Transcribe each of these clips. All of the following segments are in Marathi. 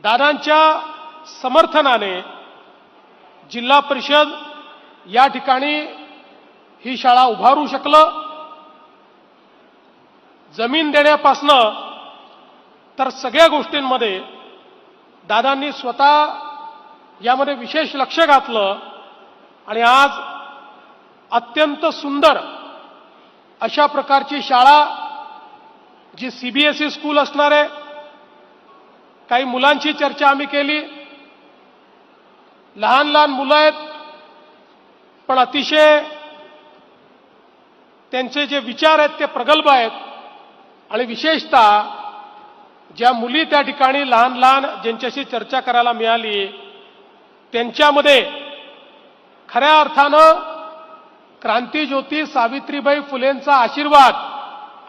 दादांच्या समर्थनाने जिल्हा परिषद या ठिकाणी ही शाळा उभारू शकलं। जमीन देण्यापासनं तर सगळ्या गोष्टींमध्ये दादांनी स्वतः यामध्ये विशेष लक्ष घातलं आणि आज अत्यंत सुंदर अशा प्रकारची शाळा जी सीबीएसई स्कूल असणार आहे। काही मुलांची चर्चा आम्ही केली। लहान लहान मुलं आहेत, पण अतिशय त्यांचे जे विचार आहेत ते प्रगल्भ आहेत आणि विशेषतः ज्या मुली त्या ठिकाणी लहान लहान ज्यांच्याशी चर्चा करायला मिळाली त्यांच्यामध्ये खऱ्या अर्थानं क्रांतीज्योती सावित्रीबाई फुलेंचा आशीर्वाद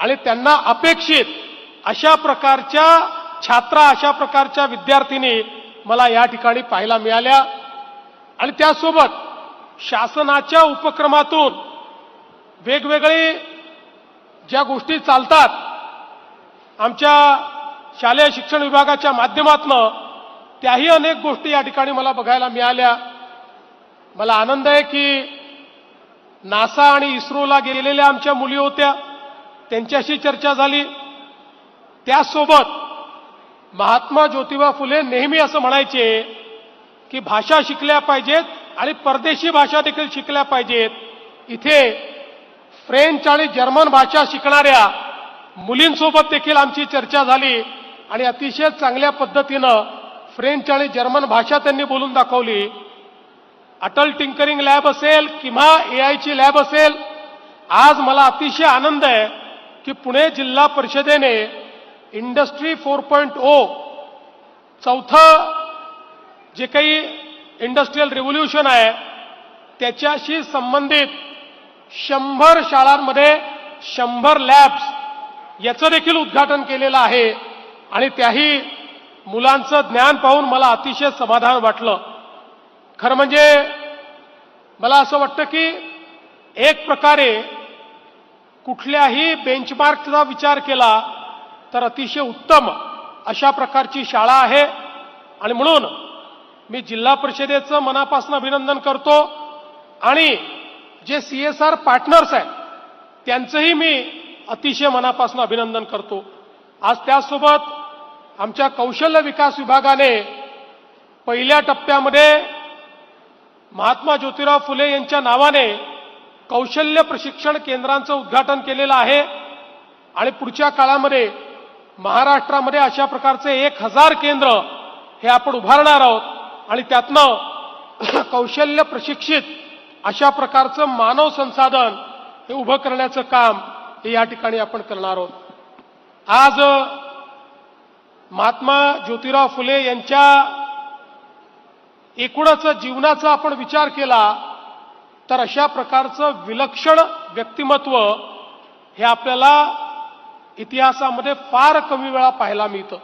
आणि त्यांना अपेक्षित अशा प्रकारच्या छात्रा, अशा प्रकारच्या विद्यार्थिनी मला या ठिकाणी पाहायला मिळाल्या। आणि त्यासोबत शासनाच्या उपक्रमातून वेगवेगळे ज्या गोष्टी चालतात आमच्या शालेय शिक्षण विभागाच्या माध्यमातून, त्याही अनेक गोष्टी या ठिकाणी मला बघायला मिळाल्या। मला आनंद आहे की नासा आणि इस्रोला गेलेल्या आमच्या मुली होत्या, त्यांच्याशी चर्चा झाली। त्यासोबत महात्मा ज्योतिबा फुले नेहमी असं म्हणायचे की भाषा शिकल्या पाहिजेत आणि परदेशी भाषा देखील शिकल्या पाहिजेत। इथे फ्रेंच आणि जर्मन भाषा शिकणाऱ्या मुलींसोबत देखील आमची चर्चा झाली आणि अतिशय चांगल्या पद्धतीनं फ्रेंच आणि जर्मन भाषा त्यांनी बोलून दाखवली। अटल टिंकरिंग लॅब असेल किंवा एआयची लॅब असेल, आज मला अतिशय आनंद आहे की पुणे जिल्हा परिषदेने इंडस्ट्री 4.0 चौथं जे काही इंडस्ट्रियल रिव्होल्यूशन आहे त्याच्याशी संबंधित 100 शाळांमध्ये 100 लॅब्स याचं देखील उद्घाटन केलेलं आहे आणि त्याही मुलांचं ज्ञान पाहून मला अतिशय समाधान वाटलं। खरं म्हणजे मला असं वाटतं की एक प्रकारे कुठल्याही बेंचमार्कचा विचार केला तर अतिशय उत्तम अशा प्रकारची शाळा आहे आणि म्हणून मी जिल्हा परिषदेचं मनापासून अभिनंदन करतो आणि जे सीएसआर पार्टनर्स आहेत त्यांचंही मी अतिशय मनापासून अभिनंदन करतो। आज त्यासोबत आमच्या कौशल्य विकास विभागाने पहिल्या टप्प्यामध्ये महात्मा ज्योतिराव फुले यांच्या नावाने कौशल्य प्रशिक्षण केंद्रांचं उद्घाटन केलेलं आहे आणि पुढच्या काळामध्ये महाराष्ट्रामध्ये अशा प्रकारचे 1000 केंद्र हे आपण उभारणार आहोत आणि त्यातनं कौशल्य प्रशिक्षित अशा प्रकारचं मानव संसाधन हे उभं करण्याचं काम हे या ठिकाणी आपण करणार आहोत। आज महात्मा ज्योतिराव फुले यांच्या एकूणच जीवनाचा आपण विचार केला तर अशा प्रकारचं विलक्षण व्यक्तिमत्व हे आपल्याला इतिहासामध्ये फार कमी वेळा पाहायला मिळतं।